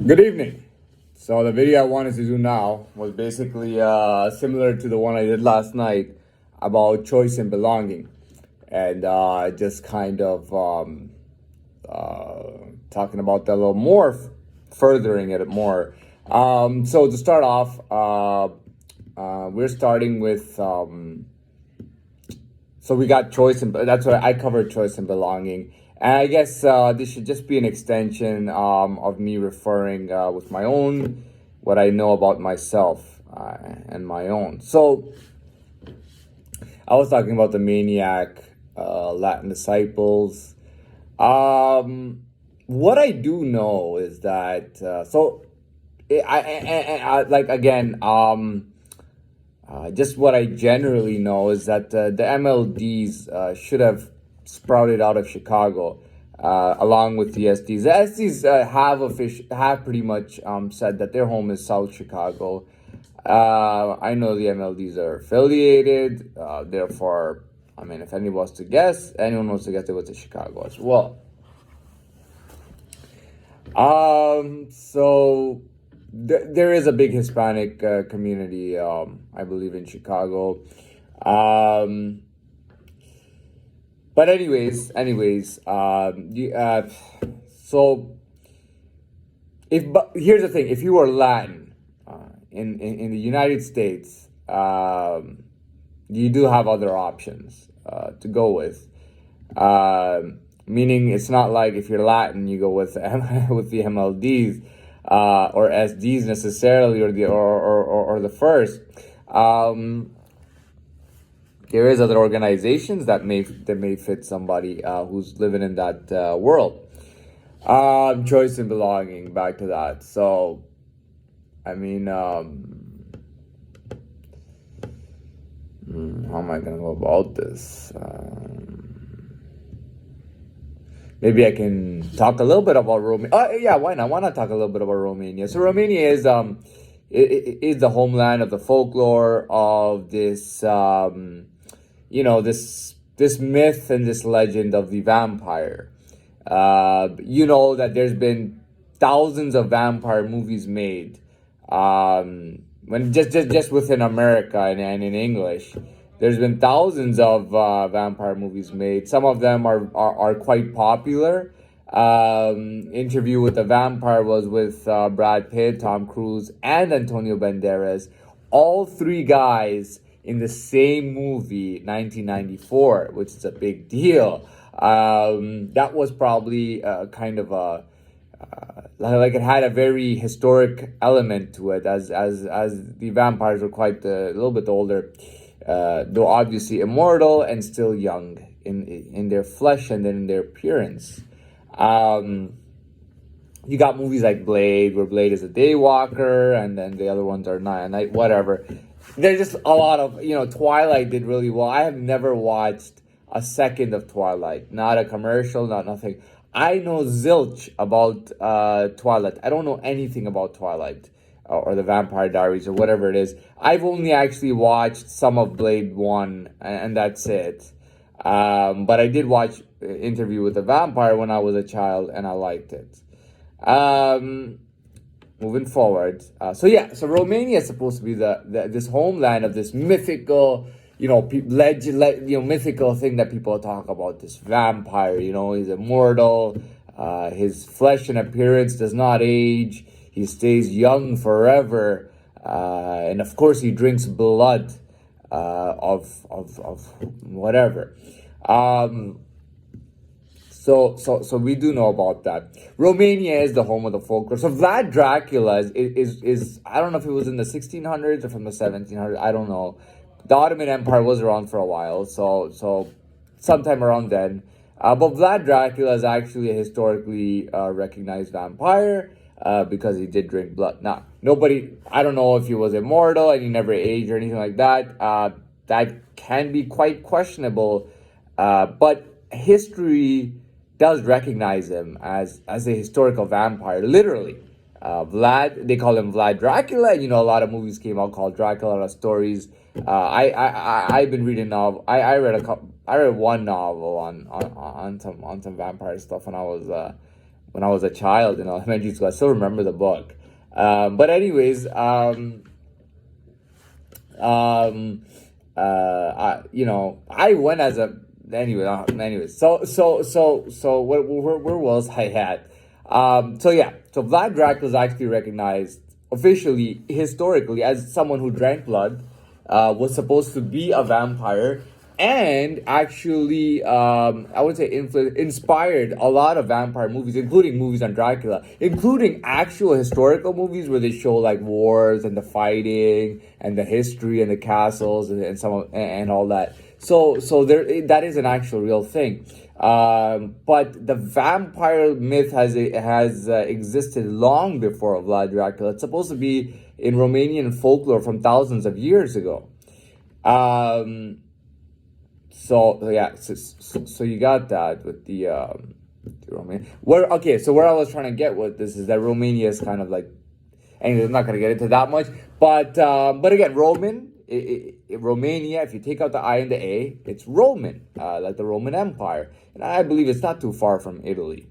Good evening. So the video I wanted to do now was basically similar to the one I did last night about choice and belonging, and just kind of talking about that a little more, furthering it more. So to start off, we're starting with so we got choice, and that's what I covered, choice and belonging. And I guess this should just be an extension of me referring with my own, what I know about myself and my own. So I was talking about the Maniac, Latin Disciples. What I do know is that, like again, just what I generally know is that the MLDs should have sprouted out of Chicago, along with the SDs. The SDs have pretty much said that their home is South Chicago. I know the MLDs are affiliated, therefore, I mean, if anyone wants to guess, they went to Chicago as well. So there is a big Hispanic community, I believe, in Chicago. But so here's the thing: if you are Latin in the United States, you do have other options to go with. Meaning, it's not like if you're Latin, you go with with the MLDs or SDs necessarily, or the first. There is other organizations that may fit somebody who's living in that world. Choice and belonging. Back to that. So, I mean, how am I gonna go about this? Maybe I can talk a little bit about Romania. Oh, yeah, why not? Why not talk a little bit about Romania? So Romania is is the homeland of the folklore of this this myth and this legend of the vampire. You know that there's been thousands of vampire movies made. When just within America and in English. There's been thousands of vampire movies made. Some of them are quite popular. Interview with the Vampire was with Brad Pitt, Tom Cruise, and Antonio Banderas. All three guys in the same movie, 1994, which is a big deal. That was probably kind of a like it had a very historic element to it, as the vampires were quite a little bit older. Though obviously immortal and still young in their flesh and then in their appearance. You got movies like Blade, where Blade is a daywalker, and then the other ones are night, whatever. There's just a lot of, Twilight did really well. I have never watched a second of Twilight, not a commercial, not nothing. I know zilch about Twilight. I don't know anything about Twilight or the Vampire Diaries or whatever it is. I've only actually watched some of Blade 1, and that's it. But I did watch Interview with the Vampire when I was a child, and I liked it. Moving forward. So Romania is supposed to be this homeland of this mythical, mythical thing that people talk about. This vampire, he's immortal. His flesh and appearance does not age. He stays young forever, and of course he drinks blood of whatever. So we do know about that. Romania is the home of the folklore. So Vlad Dracula is I don't know if it was in the 1600s or from the 1700s. I don't know. The Ottoman Empire was around for a while, so sometime around then. But Vlad Dracula is actually a historically recognized vampire. Because he did drink blood. Now, I don't know if he was immortal and he never aged or anything like that. That can be quite questionable. But history does recognize him as a historical vampire, literally. They call him Vlad Dracula. And, a lot of movies came out called Dracula, a lot of stories. I've been reading novel. I read one novel on some vampire stuff when I was when I was a child in elementary school. I still remember the book. But anyways, um, I went as a anyway. Anyways, so where was I at? So Vlad Dracula is actually recognized officially, historically, as someone who drank blood, was supposed to be a vampire, and actually, I would say inspired a lot of vampire movies, including movies on Dracula, including actual historical movies where they show like wars and the fighting and the history and the castles and and all that. So there, that is an actual real thing. But the vampire myth has existed long before Vlad Dracula. It's supposed to be in Romanian folklore from thousands of years ago. Um, so you got that with the Romania. Where I was trying to get with this is that Romania is kind of like, anyway, I'm not gonna get into that much. But again, Romania. If you take out the I and the A, it's Roman, like the Roman Empire, and I believe it's not too far from Italy,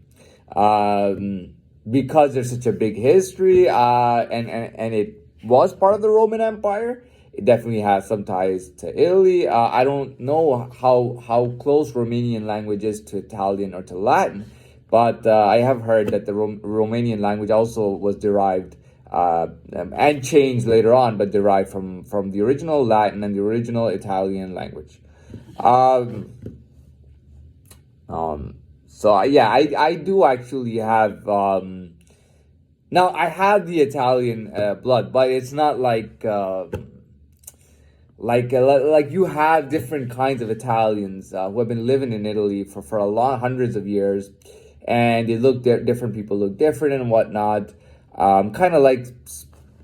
because there's such a big history, and it was part of the Roman Empire. It definitely has some ties to Italy. I don't know how close Romanian language is to Italian or to Latin, but I have heard that the Romanian language also was derived, and changed later on, but derived from the original Latin and the original Italian language. Um, I do actually have. Now I have the Italian blood, but it's not like you have different kinds of Italians who have been living in Italy for a long hundreds of years, and they look different. People look different and whatnot. Kind of like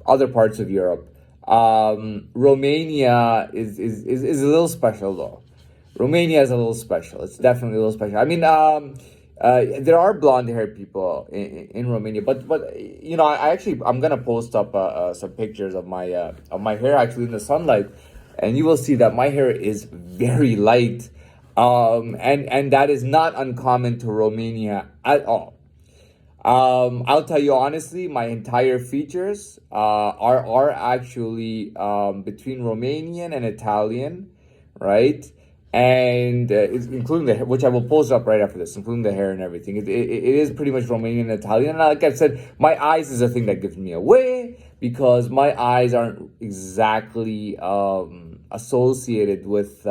other parts of Europe. Romania is a little special though. Romania is a little special. It's definitely a little special. I mean, there are blonde haired people in Romania, but I actually I'm gonna post up some pictures of my hair actually in the sunlight, and you will see that my hair is very light, and that is not uncommon to Romania at all. I'll tell you honestly, my entire features are actually between Romanian and Italian, right? And it's including the which I will post up right after this, including the hair and everything. It is pretty much Romanian and Italian. And like I said, my eyes is a thing that gives me away because my eyes aren't exactly associated with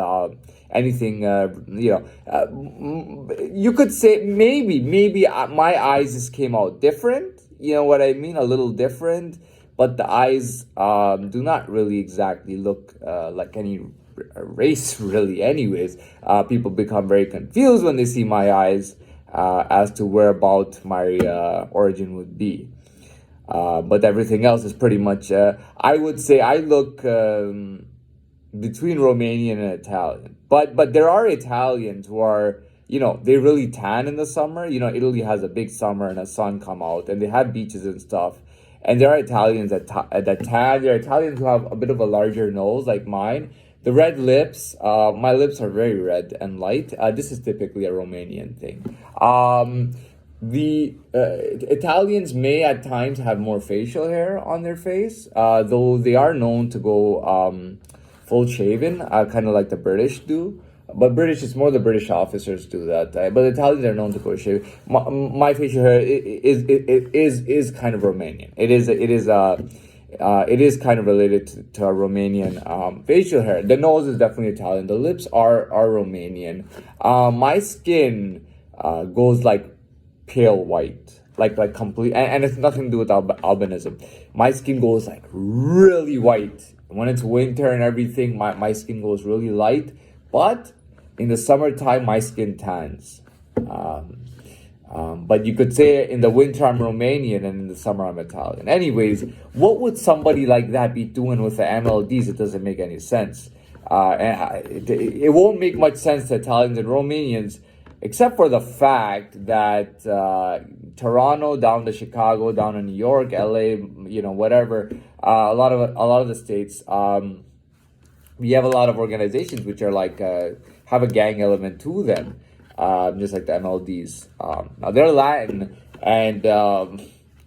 anything. You could say maybe my eyes just came out different. You know what I mean? A little different, but the eyes do not really exactly look like any race really. Anyways, people become very confused when they see my eyes as to where about my origin would be. But everything else is pretty much. I would say I look between Romanian and Italian. But there are Italians who are, they really tan in the summer. Italy has a big summer and the sun come out, and they have beaches and stuff. And there are Italians that tan. There are Italians who have a bit of a larger nose, like mine. The red lips. My lips are very red and light. This is typically a Romanian thing. The Italians may at times have more facial hair on their face, though they are known to go full shaven, kind of like the British do. But British, it's more the British officers do that. But Italians are known to go shaven. My facial hair is kind of Romanian. It is kind of related to a Romanian facial hair. The nose is definitely Italian. The lips are Romanian. My skin goes like pale white, like complete, and it's nothing to do with albinism. My skin goes like really white when it's winter and everything. My skin goes really light, but in the summertime my skin tans. But you could say in the winter I'm Romanian and in the summer I'm Italian. Anyways, what would somebody like that be doing with the MLDs? It doesn't make any sense. It won't make much sense to Italians and Romanians, except for the fact that Toronto down to Chicago, down to New York, LA, whatever, a lot of the states, we have a lot of organizations which are like have a gang element to them, just like the MLDs. Now they're Latin, And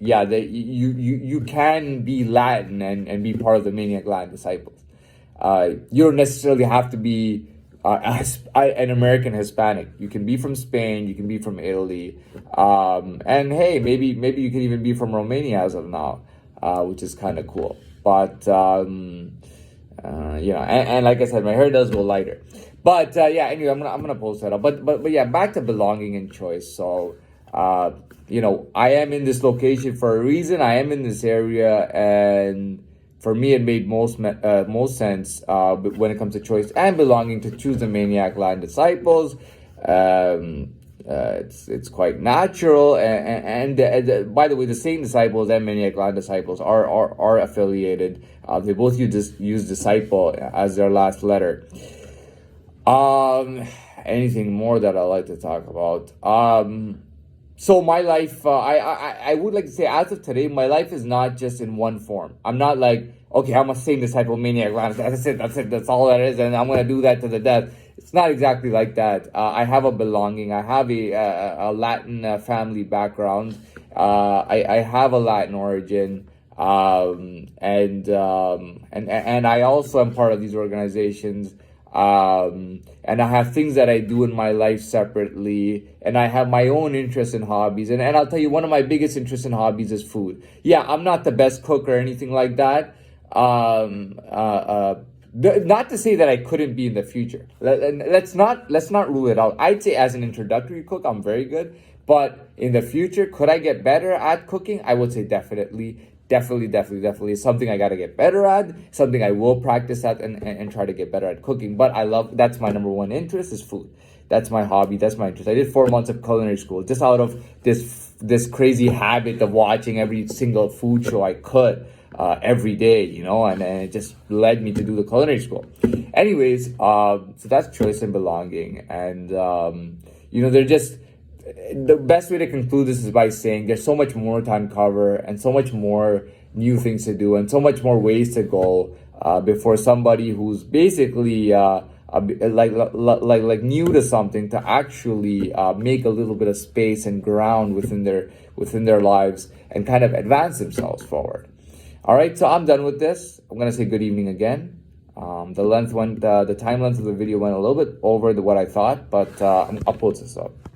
yeah, you can be Latin and be part of the Maniac Latin Disciples. You don't necessarily have to be an American Hispanic. You can be from Spain, you can be from Italy, and hey, maybe you can even be from Romania as of now, which is kind of cool. But and like I said, my hair does go lighter. But yeah, anyway, I'm gonna post that up. But yeah, back to belonging and choice. So I am in this location for a reason. I am in this area, and for me, it made most sense when it comes to choice and belonging to choose the Maniac Latin Disciples. It's quite natural, and by the way, the same disciples and Maniac Latin Disciples are affiliated. They both use disciple as their last letter. Anything more that I like to talk about? So my life, I would like to say, as of today, my life is not just in one form. I'm not like, okay, I'm a same disciple Maniac. That's it. That's all that is, and I'm gonna do that to the death. It's not exactly like that. I have a belonging. I have a Latin family background. I have a Latin origin. And I also am part of these organizations. And I have things that I do in my life separately, and I have my own interests and hobbies. And I'll tell you, one of my biggest interests and hobbies is food. Yeah, I'm not the best cook or anything like that. Not to say that I couldn't be in the future. Let's not rule it out. I'd say as an introductory cook, I'm very good. But in the future, could I get better at cooking? I would say definitely. Definitely. It's something I got to get better at, something I will practice at and try to get better at cooking. But that's my number one interest is food. That's my hobby. That's my interest. I did 4 months of culinary school just out of this crazy habit of watching every single food show I could every day, and it just led me to do the culinary school. Anyways, so that's choice and belonging. And, they're just... The best way to conclude this is by saying there's so much more to uncover and so much more new things to do and so much more ways to go before somebody who's basically like new to something to actually make a little bit of space and ground within their lives and kind of advance themselves forward. All right, so I'm done with this. I'm gonna say good evening again. The time length of the video went a little bit over what I thought, but I'll post this up.